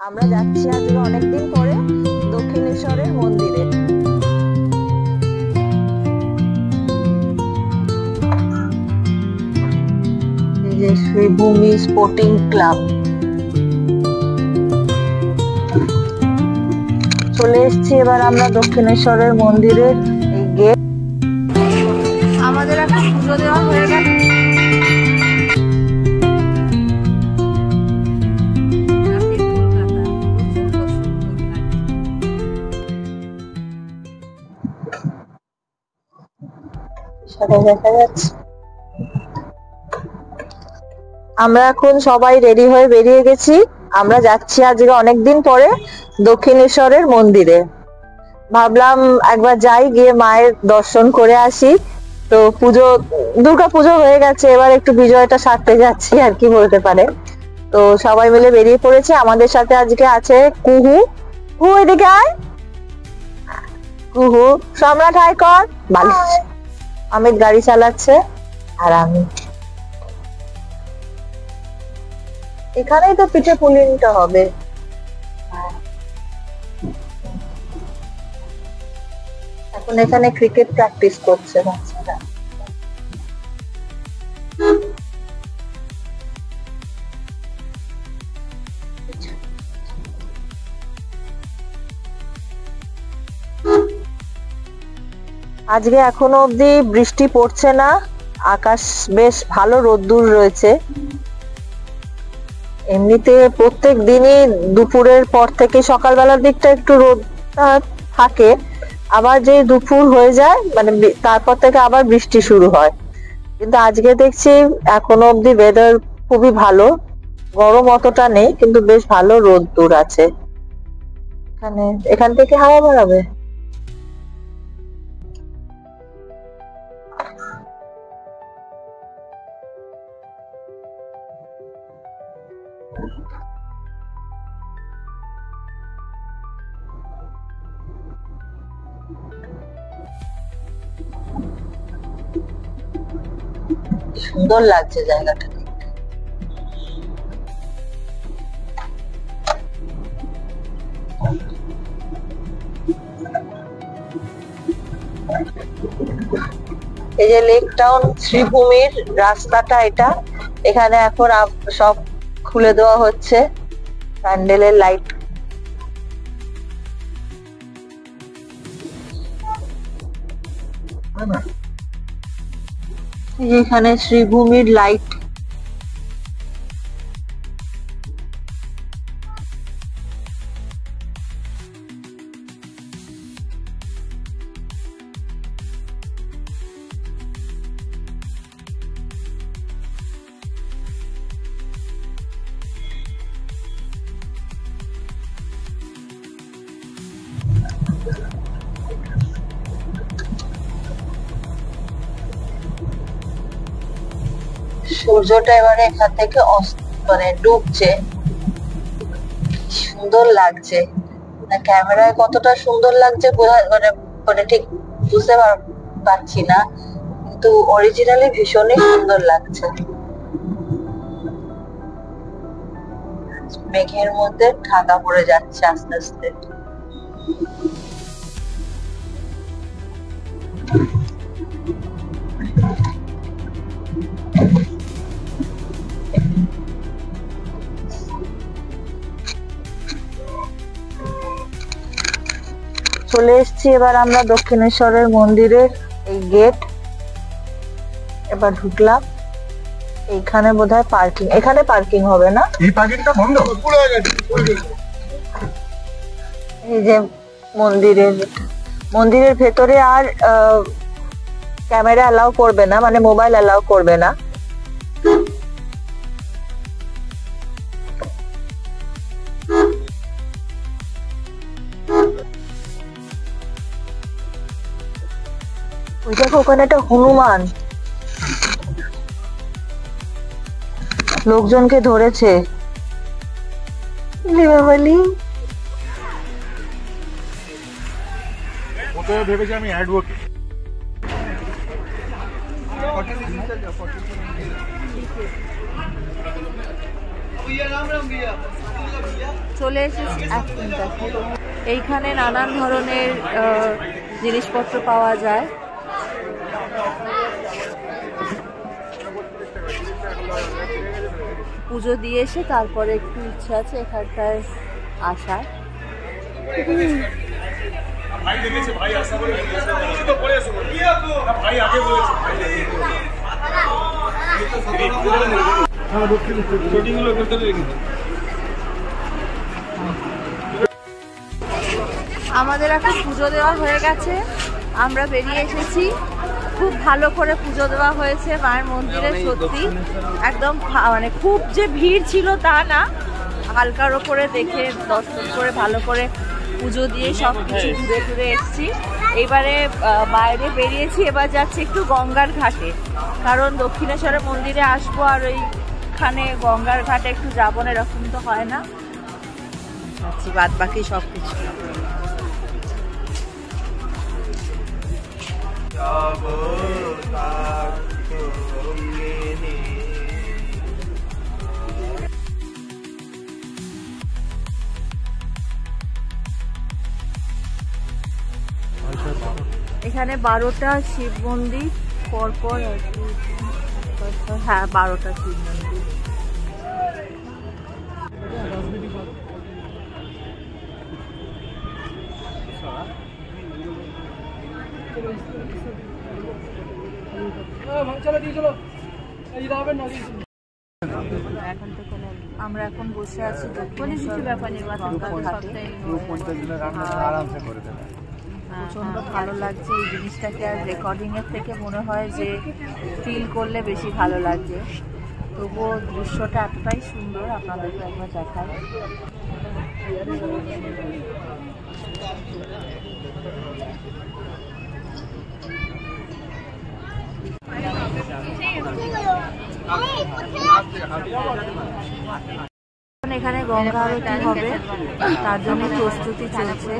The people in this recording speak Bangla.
আমরা যাচ্ছি আজকে অনেকদিন পরে দক্ষিণেশ্বরের মন্দিরে। এই যে শ্রীভূমি স্পোর্টিং ক্লাব। চলে এসেছি এবার আমরা দক্ষিণেশ্বরের মন্দিরের এই গেট। আমাদের এখন পুজো দেওয়া হয়ে গেছে। দেখা যাচ্ছে আমরা এখন সবাই রেডি হয়ে বেরিয়ে গেছি। আমরা যাচ্ছি আজকে অনেকদিন পরে দক্ষিণেশ্বরের মন্দিরে। ভাবলাম একবার যাই, গিয়ে মায়ের দর্শন করে আসি। তো দুর্গা পুজো হয়ে গেছে, এবার একটু বিজয়টা সারতে যাচ্ছি আর কি বলতে পারে। তো সবাই মিলে বেরিয়ে পড়েছে। আমাদের সাথে আজকে আছে কুহু। কুহু এদিকে আয়। কুহু সম্রাট হাই কর। বালিশ। অমিত গাড়ি চালাচ্ছে আর আমি এখানেই তো পিঠে পুলিটা হবে। এখন এখানে ক্রিকেট প্র্যাকটিস করছে বাচ্চারা। আজকে এখনো অব্দি বৃষ্টি পড়ছে না, আকাশ বেশ ভালো রোদ্দুর রয়েছে। এমনিতে প্রত্যেক দিনই দুপুরের পর থেকে সকালবেলার দিকটা একটু রোদ থাকে, আবার যে দুপুর হয়ে যায় মানে তারপর থেকে আবার বৃষ্টি শুরু হয়। কিন্তু আজকে দেখছি এখনো অব্দি ওয়েদার খুবই ভালো, গরম অতটা নেই, কিন্তু বেশ ভালো রোদ্দুর আছে। এখান থেকে হাওয়া বেরোবে। সুন্দর লাগছে জায়গাটা। এই যে লেক টাউন শ্রীভূমির রাস্তাটা, এটা এখানে এখন সব খুলে দেওয়া হচ্ছে, প্যান্ডেলের লাইট। এখানে শ্রীভূমির লাইট। সূর্যটা এবারে এখান থেকে মানে ডুবছে, সুন্দর লাগছে। ক্যামেরায় কতটা সুন্দর লাগছে মানে ঠিক বুঝতে পারছি না, কিন্তু অরিজিনালি ভীষণই সুন্দর লাগছে। মেঘের মধ্যে ঢাকা পড়ে যাচ্ছে আস্তে আস্তে। চলে এসেছি এবার আমরা দক্ষিণেশ্বরের মন্দিরের এই গেট। এবার ঢুকলাম। এইখানে বোধহয় পার্কিং, এখানে পার্কিং হবে না, এই পার্কিংটা বন্ধ পুরো হয়ে গেছে। এই যে মন্দিরের ভেতরে আর ক্যামেরা অ্যালাউ করবে না, মানে মোবাইল অ্যালাউ করবে না। ওই দেখো ওখানে একটা হনুমান, লোকজনকে ধরেছে। ভেবেছি আমি অ্যাডভোকেট। भैया राम राम भैया। চলে এসেছি এইখানে নানান ধরনের জিনিসপত্র পাওয়া যায়। পুজো দিয়ে এসে তারপরে একটু ইচ্ছা আছে এখানটায় আসার। আমাদের এখন পুজো দেওয়া হয়ে গেছে, আমরা বেরিয়ে এসেছি। খুব ভালো করে পুজো দেওয়া হয়েছে মায়ের মন্দিরে, সত্যি একদম মানে খুব যে ভিড় ছিল তা না, হালকার ওপরে দেখে দর্শন করে ভালো করে পুজো দিয়ে সব কিছু ঘুরে ঘুরে এসেছি। এবারে বাইরে বেরিয়েছি, এবার যাচ্ছি একটু গঙ্গার ঘাটে, কারণ দক্ষিণেশ্বরের মন্দিরে আসবো আর ওইখানে গঙ্গার ঘাটে একটু যাবো না, এরকম তো হয় না। যাচ্ছি বাদ বাকি সব কিছু। এখানে 12টা শিব মন্দির পরপর আর কি, হ্যাঁ 12টা শিব মন্দির। আমরা এখন বসে আছি দক্ষিণেশ্বর ব্যাপার নির্বাচন ঘাটে। প্রচন্ড ভালো লাগছে এই জিনিসটাকে, আর রেকর্ডিং এর থেকে মনে হয় যে ফিল করলে বেশি ভালো লাগছে। তবুও দৃশ্যটা এতটাই সুন্দর, আপনাদেরকে একবার দেখাই। এখানে গঙ্গা আরতি হবে, তার জন্য প্রস্তুতি চলছে।